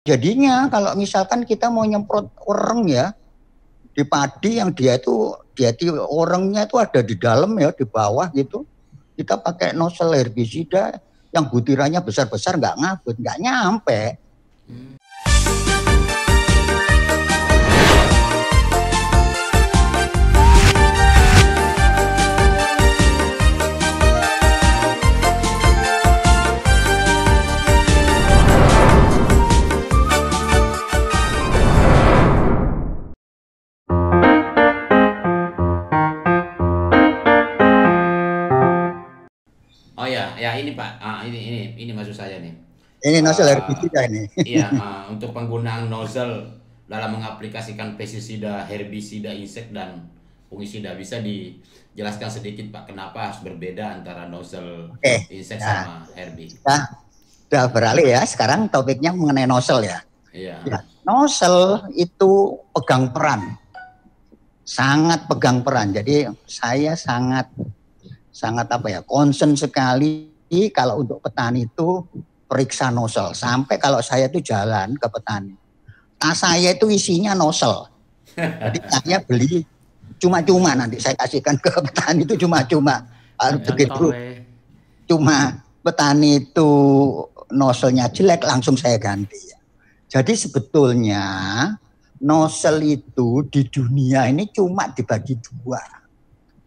jadinya kalau misalkan kita mau nyemprot orang ya di padi yang dia orangnya itu ada di dalam ya, di bawah gitu, kita pakai nozzle herbisida yang butirannya besar-besar nggak ngabut, nggak nyampe. Oh ya, ya ini Pak. Ini maksud saya nih. Ini nozzle Eh, herbisida ini. iya, untuk penggunaan nozzle dalam mengaplikasikan pestisida, herbisida, insek dan fungisida, bisa dijelaskan sedikit Pak, kenapa harus berbeda antara nozzle Oke, insek nah, sama herbi? udah beralih ya. Sekarang topiknya mengenai nozzle ya. Iya. Ya, nozzle itu pegang peran, sangat pegang peran. Jadi saya sangat concern sekali kalau untuk petani itu periksa nozzle. Sampai kalau saya itu jalan ke petani, tas saya itu isinya nozzle. Jadi saya beli cuma-cuma, nanti saya kasihkan ke petani itu cuma-cuma. Begitu cuma petani itu nozzle-nya jelek langsung saya ganti. Jadi sebetulnya nozzle itu di dunia ini cuma dibagi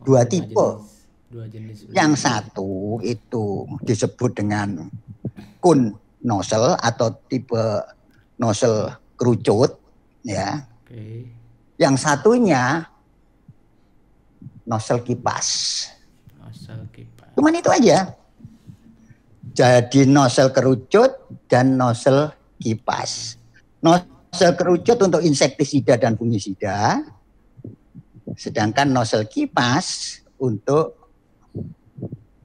dua tipe. Dua jenis. Yang satu itu disebut dengan kun nozzle atau tipe nozzle kerucut, ya. Oke. Yang satunya nozzle kipas. Nozzle kipas. Cuman itu aja. Jadi nozzle kerucut dan nozzle kipas. Nozzle kerucut untuk insektisida dan fungisida, sedangkan nozzle kipas untuk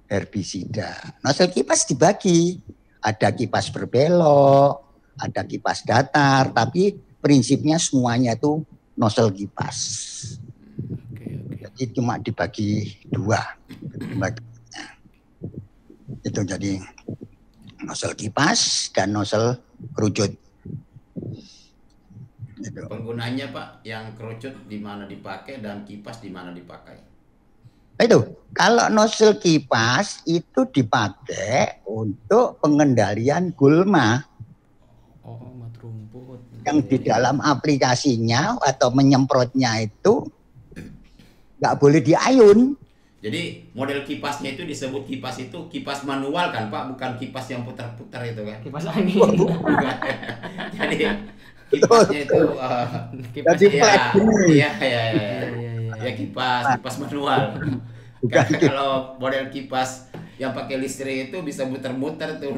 herbisida. Nozzle kipas dibagi, ada kipas berbelok, ada kipas datar, tapi prinsipnya semuanya itu nozzle kipas. Oke. Jadi cuma dibagi dua. Itu jadi nozzle kipas dan nozzle kerucut. Gitu. Penggunanya Pak, yang kerucut di mana dipakai dan kipas di mana dipakai? Itu kalau nozzle kipas itu dipakai untuk pengendalian gulma. Oh, mat rumput. Yang di dalam aplikasinya atau menyemprotnya itu nggak boleh diayun. Jadi model kipasnya itu disebut kipas itu kipas manual kan Pak, bukan kipas yang putar-putar itu kan? Kipas angin. Bukan. Jadi kipasnya itu Jadi iya. Iya. Ya kipas manual. Bukan Karena kalau model kipas yang pakai listrik itu bisa muter-muter tuh.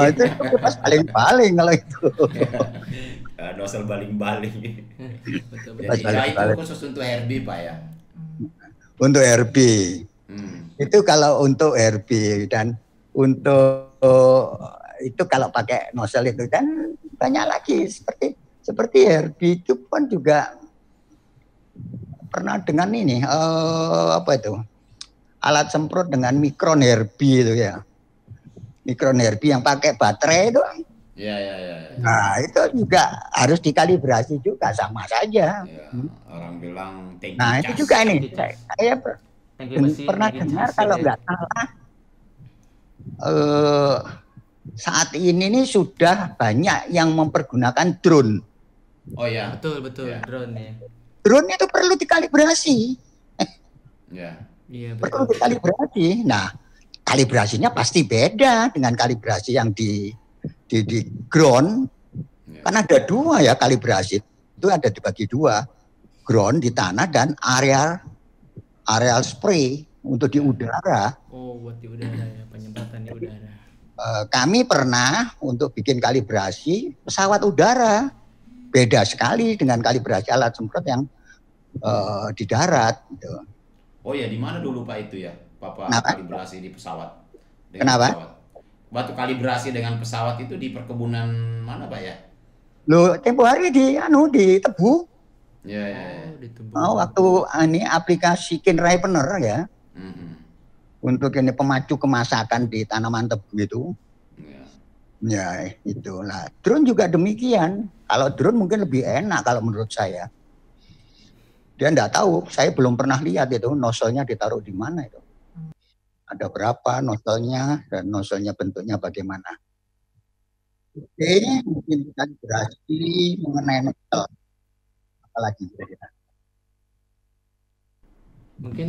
Itu kipas baling-baling kalau itu. Nozzle baling-baling. Betul. Ya itu khusus untuk herbi Pak ya. Untuk herbi. Itu kalau untuk herbi, dan untuk itu kalau pakai nozzle itu, dan banyak lagi seperti herbi itu pun juga pernah dengan ini alat semprot dengan mikron herbi itu ya. Mikron herbi yang pakai baterai itu. Iya. Nah, itu juga harus dikalibrasi juga, sama saja. Ya, orang bilang tanki Nah, cas. itu juga ini. Saya pernah dengar kalau nggak salah saat ini nih sudah banyak yang mempergunakan drone. Oh ya. Betul Ya. drone ya. Drone itu perlu dikalibrasi. Ya. Iya Perlu betul. dikalibrasi. Nah, kalibrasinya pasti beda dengan kalibrasi yang di ground. Ya. Kan ada dua ya kalibrasi. Itu ada dibagi dua. Ground di tanah dan areal spray untuk di udara. Oh, buat di udara ya, penyemprotan di udara. Kami pernah untuk bikin kalibrasi pesawat udara. Beda sekali dengan kalibrasi alat semprot yang di darat. Gitu. Oh ya, di mana dulu Pak itu ya? Bapak Kenapa? kalibrasi di pesawat. Kenapa? Pesawat. Waktu kalibrasi dengan pesawat itu di perkebunan mana Pak ya? Loh, tempo hari di Tebu. Ya. Oh, di tubuh. Waktu ini aplikasi Kinripener ya. Untuk ini pemacu kemasakan di tanaman tebu itu. Ya. Ya, itulah. Drone juga demikian. Kalau drone mungkin lebih enak kalau menurut saya. Dia enggak tahu, saya belum pernah lihat itu nozzle-nya ditaruh di mana itu. Ada berapa nozzle-nya dan nozzle-nya bentuknya bagaimana. Oke, mungkin kita berarti mengenai nozzle. Apalagi kira-kira. Mungkin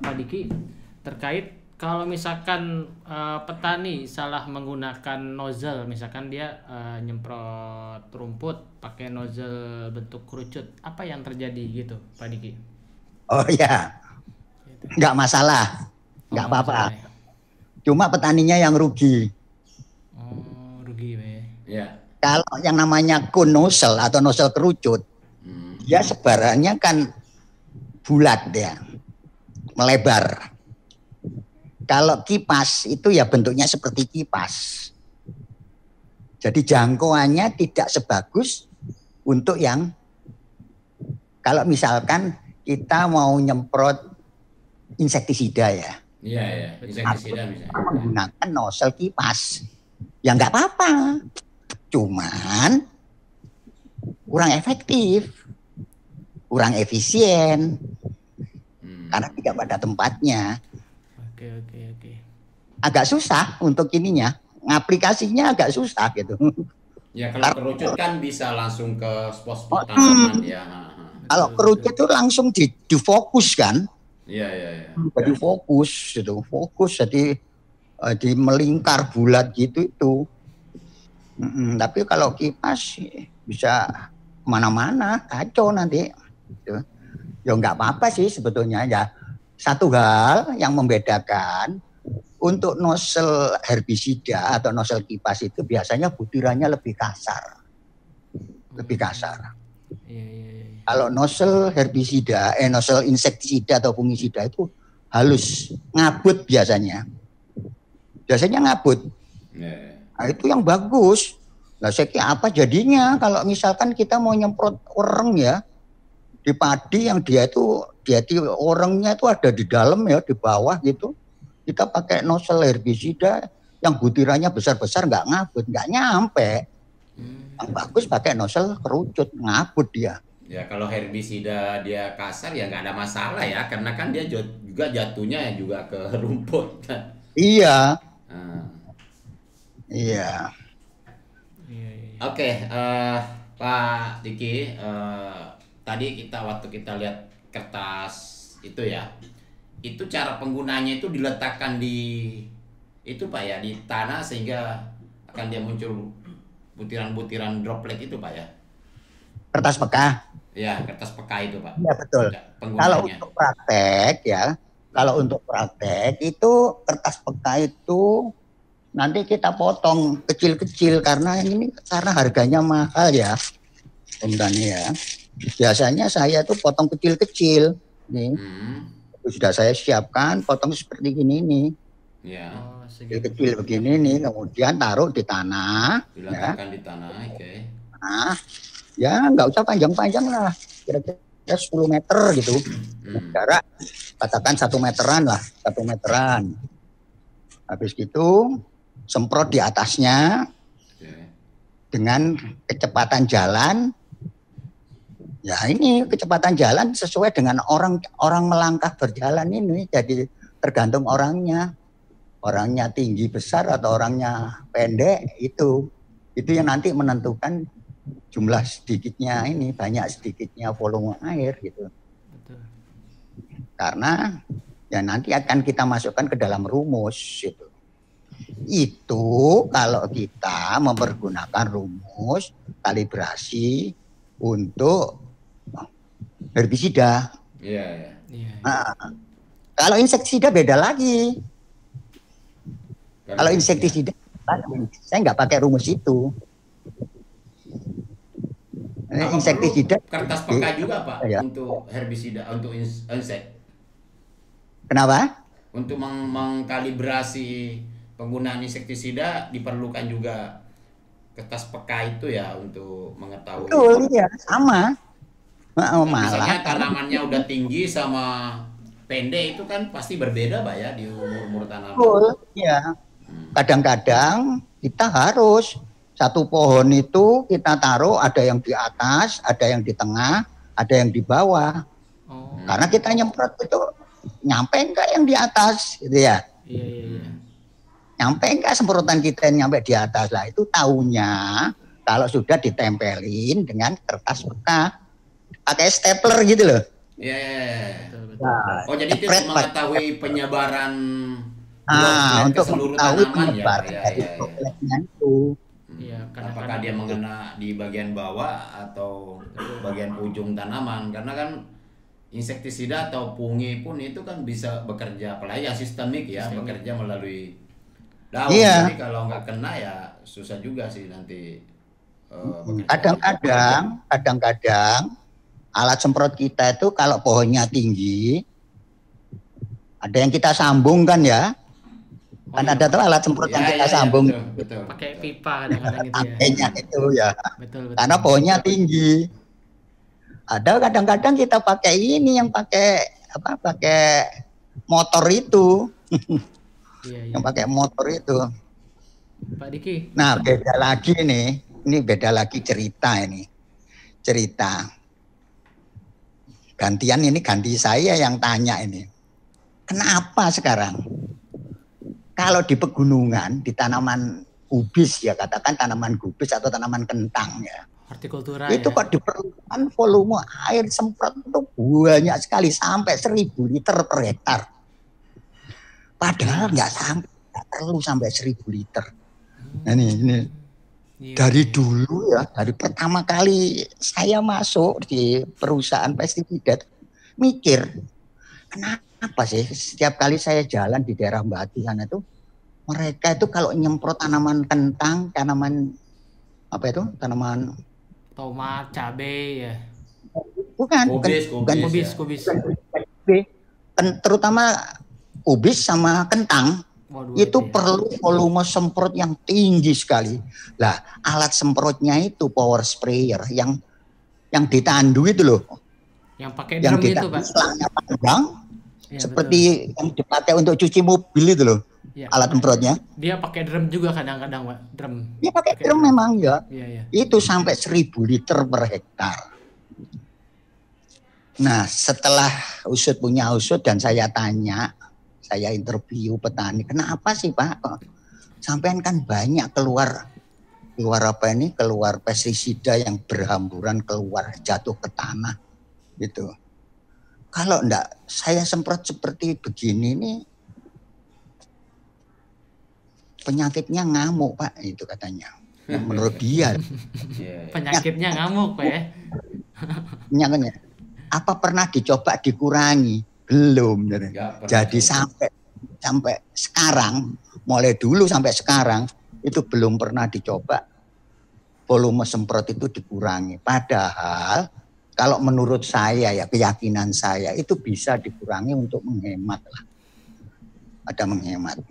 Pak Diki terkait kalau misalkan petani salah menggunakan nozzle, misalkan dia nyemprot rumput pakai nozzle bentuk kerucut, apa yang terjadi gitu, Pak Diki? Oh ya, nggak masalah, nggak apa-apa. Masalah ya? Cuma petaninya yang rugi. Oh, rugi Pak ya. Ya. Kalau yang namanya cone nozzle atau nozzle kerucut, dia sebarannya kan bulat ya, melebar. Kalau kipas itu ya bentuknya seperti kipas. Jadi jangkauannya tidak sebagus untuk yang kalau misalkan kita mau nyemprot insektisida ya. Iya, ya. Insektisida misalnya. Menggunakan nozzle kipas. Ya nggak apa-apa. Cuman kurang efektif, kurang efisien, karena tidak pada tempatnya. Oke. Agak susah untuk ininya, ngaplikasinya agak susah gitu. Ya kalau kerucut kan bisa langsung ke spot-spot tanaman ya. Kalau kerucut itu langsung difokus kan, Iya. jadi fokus jadi di melingkar bulat gitu itu. Tapi kalau kipas bisa kemana-mana, kacau nanti. Gitu. Ya nggak apa-apa sih sebetulnya ya. Satu hal yang membedakan untuk nozzle herbisida atau nozzle kipas itu biasanya butirannya lebih kasar. Lebih kasar. Iya. Kalau nozzle herbisida, nozzle insektisida atau fungisida itu halus, ngabut biasanya. Biasanya ngabut. Nah, itu yang bagus. Nah, saya kira apa jadinya kalau misalkan kita mau nyemprot orang ya di padi yang dia orangnya itu ada di dalam ya, di bawah gitu. Kita pakai nozzle herbisida yang butirannya besar-besar nggak ngabut, nggak nyampe. Yang bagus pakai nozzle kerucut, ngabut dia. Ya kalau herbisida dia kasar ya nggak ada masalah ya, karena kan dia juga jatuhnya juga ke rumput. Iya. Iya. Oke, Pak Diki, tadi waktu kita lihat kertas itu ya, itu cara penggunanya itu diletakkan di itu Pak ya, di tanah sehingga akan dia muncul butiran-butiran droplet itu Pak ya. Kertas peka. Ya, kertas peka itu Pak. Iya betul. Kalau untuk praktek ya, kalau untuk praktek itu kertas peka itu nanti kita potong kecil-kecil karena harganya mahal ya. Ya. Biasanya saya tuh potong kecil-kecil nih. Sudah saya siapkan potong seperti ini nih. Ya. Kecil begini nih, kemudian taruh di tanah. Diletakkan ya. Di tanah, oke. Nah, ya nggak usah panjang-panjang lah, kira-kira 10 meter gitu. Jarak katakan 1 meteran lah, 1 meteran. Habis gitu semprot di atasnya dengan kecepatan jalan. Ya ini kecepatan jalan sesuai dengan orang melangkah berjalan ini, jadi tergantung orangnya. Orangnya tinggi besar atau orangnya pendek itu yang nanti menentukan jumlah sedikitnya ini, banyak sedikitnya volume air gitu. Betul. Karena ya nanti akan kita masukkan ke dalam rumus gitu. Itu kalau kita mempergunakan rumus kalibrasi untuk herbisida. Iya. Nah, kalau insektisida beda lagi. Kalau insektisida saya nggak pakai rumus itu. Insektisida kertas peka juga Pak ya. Untuk herbisida, untuk insek. Kenapa? Untuk mengkalibrasi penggunaan insektisida diperlukan juga kertas peka itu ya untuk mengetahui. Betul ya, sama. Misalnya tanamannya udah tinggi sama pendek itu kan pasti berbeda Pak ya di umur tanaman. Betul, ya. kadang-kadang kita harus satu pohon itu kita taruh ada yang di atas, ada yang di tengah, ada yang di bawah. Karena kita nyemprot itu nyampe enggak yang di atas gitu ya. Iya. Nyampe enggak semprotan kita yang nyampe di atas lah, itu taunya kalau sudah ditempelin dengan kertas peka pakai stapler gitu loh. Iya. Nah, Oh jadi itu untuk mengetahui penyebaran untuk ke seluruh mengetahui tanaman ya. penyebaran dari dropletnya itu. Iya, Apakah dia mengena di bagian bawah atau bagian ujung tanaman? Karena kan insektisida atau fungi pun itu kan bisa bekerja, apalagi yang sistemik ya, bekerja melalui daun. Iya. Jadi kalau nggak kena ya susah juga sih nanti. Kadang-kadang alat semprot kita itu kalau pohonnya tinggi, ada yang kita sambung kan ya. Kan ada tuh alat semprot yang kita sambung. Betul. Pakai pipa kadang-kadang gitu ya. Pakainya itu ya. Betul. Karena pohonnya tinggi. Ada kadang-kadang kita pakai ini yang pakai motor itu. Iya. Yang pakai motor itu. Pak Diki. Nah, beda lagi nih. Ini beda lagi cerita ini. Cerita. Ganti saya yang tanya ini. Kenapa sekarang? Kalau di pegunungan, di tanaman gubis ya, katakan tanaman gubis atau tanaman kentang ya. Hortikultura itu ya. kok diperlukan volume air semprot itu banyak sekali sampai 1.000 liter per hektar. Padahal nggak perlu sampai 1.000 liter. Nah, ini dari dulu ya, dari pertama kali saya masuk di perusahaan pestisida, mikir kenapa sih setiap kali saya jalan di daerah Batu sana itu, mereka itu kalau nyemprot tanaman kentang, tanaman tomat, cabai ya. Bukan. Kubis. Terutama kubis sama kentang. Waduh, itu perlu volume semprot yang tinggi sekali. Lah, alat semprotnya itu power sprayer yang ditandu itu loh. Yang pakai drum itu, Pak. Selangnya panjang, ya, seperti betul. yang dipakai untuk cuci mobil itu loh. Ya, alat semprotnya. Dia pakai drum juga kadang-kadang, Pak. Drum. Dia pakai drum memang ya. Iya. Itu sampai 1.000 liter per hektar. Nah, setelah usut punya usut dan saya tanya, saya interview petani, kenapa sih Pak? Sampean kan banyak keluar pestisida yang berhamburan keluar jatuh ke tanah gitu. Kalau enggak saya semprot seperti begini nih, penyakitnya ngamuk Pak, itu katanya. Menurut dia. Penyakitnya ngamuk Pak ya. Penyakitnya. Apa pernah dicoba dikurangi? Belum. Jadi sampai sekarang, mulai dulu sampai sekarang itu belum pernah dicoba volume semprot itu dikurangi. Padahal kalau menurut saya ya, keyakinan saya itu bisa dikurangi untuk menghemat lah. Ada menghemat.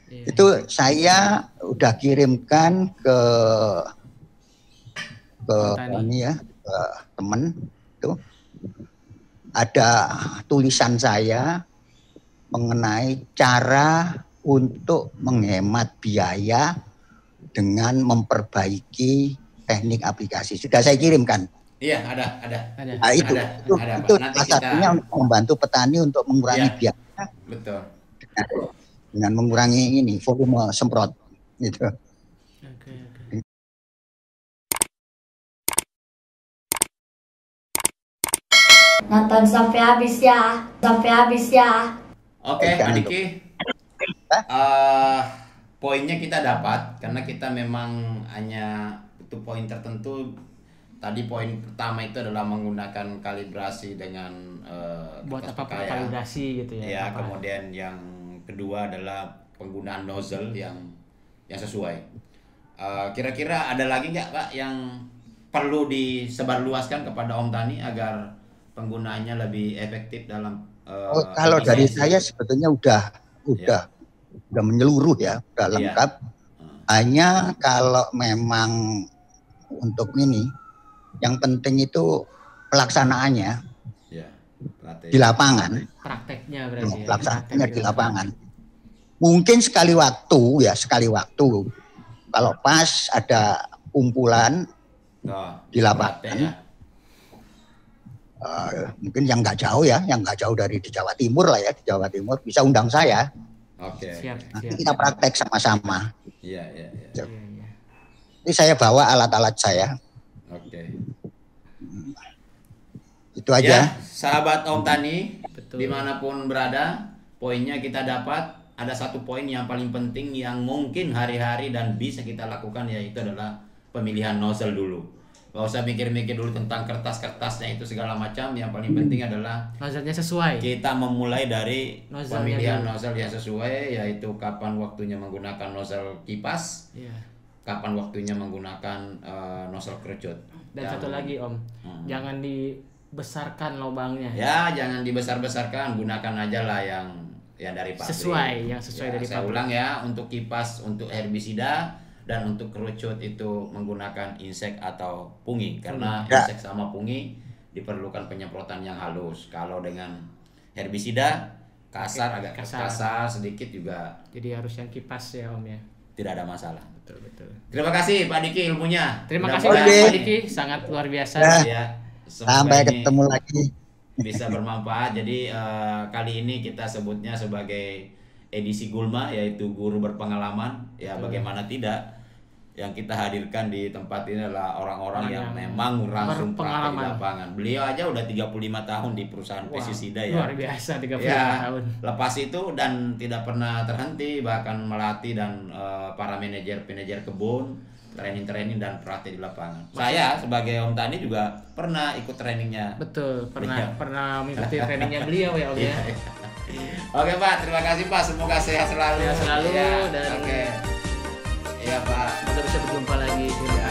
Itu saya udah kirimkan ke teman itu. Ada tulisan saya mengenai cara untuk menghemat biaya dengan memperbaiki teknik aplikasi. Sudah saya kirimkan. Iya, ada. Nah, itu salah satunya untuk membantu petani untuk mengurangi biaya. Betul. Dengan mengurangi ini volume semprot gitu. Oke. Nonton sampai habis ya. Oke, Pak Diki. Poinnya kita dapat karena kita memang hanya itu poin tertentu. Tadi poin pertama itu adalah menggunakan kalibrasi dengan buat apa kalibrasi gitu ya. Ya, kemudian yang kedua adalah penggunaan nozzle yang sesuai. Kira-kira ada lagi nggak Pak yang perlu disebarluaskan kepada Om Tani agar penggunaannya lebih efektif dalam kalau dari saya sebetulnya udah menyeluruh ya, udah lengkap. Hanya kalau memang untuk ini yang penting itu pelaksanaannya di lapangan. Prakteknya berarti. Pelaksanaannya di lapangan. Mungkin sekali waktu kalau pas ada kumpulan di lapangan, ya. Mungkin yang nggak jauh dari di Jawa Timur lah ya, di Jawa Timur bisa undang saya. Oke. Nanti kita praktek sama-sama. Iya. Ini saya bawa alat-alat saya. Oke. Itu aja. Ya, sahabat Om Tani, Betul. dimanapun berada, poinnya kita dapat. Ada satu poin yang paling penting yang mungkin hari-hari dan bisa kita lakukan, yaitu adalah pemilihan nozzle dulu. Gak usah mikir-mikir dulu tentang kertas-kertasnya itu segala macam. Yang paling penting adalah Nozzle-nya sesuai. kita memulai dari Nozzle-nya pemilihan dulu. nozzle yang sesuai, yaitu kapan waktunya menggunakan nozzle kipas, Iya. kapan waktunya menggunakan nozzle kerucut. Dan satu lagi Om, jangan dibesarkan lubangnya. Ya, jangan dibesar-besarkan, gunakan aja lah yang dari pabrik. Yang sesuai dari Saya pabrik. ulang ya, untuk kipas, untuk herbisida, dan untuk kerucut itu menggunakan insek atau pungi, karena Ya. insek sama pungi diperlukan penyemprotan yang halus. Kalau dengan herbisida kasar, agak kasar sedikit juga Jadi harus yang kipas ya Om ya. tidak ada masalah. Betul. Terima kasih Pak Diki ilmunya. Terima kasih Mudah-mudahan Pak Diki, sangat luar biasa. ya, Sampai semoga ini ketemu lagi. bisa bermanfaat. Jadi kali ini kita sebutnya sebagai edisi Gulma, yaitu guru berpengalaman. Ya, bagaimana tidak, yang kita hadirkan di tempat ini adalah orang-orang yang memang langsung praktek di lapangan. Beliau aja udah 35 tahun di perusahaan pestisida ya. Luar biasa 35 Ya, tahun. lepas itu dan tidak pernah terhenti, bahkan melatih dan para manajer kebun, training dan praktek di lapangan. Saya sebagai Om Tani juga pernah ikut trainingnya. Betul, Iya. pernah mengikuti trainingnya beliau ya Om ya. Oke Pak, terima kasih Pak. Semoga sehat selalu. Sehat selalu, dan oke. Iya Pak. Semoga bisa berjumpa lagi. Terima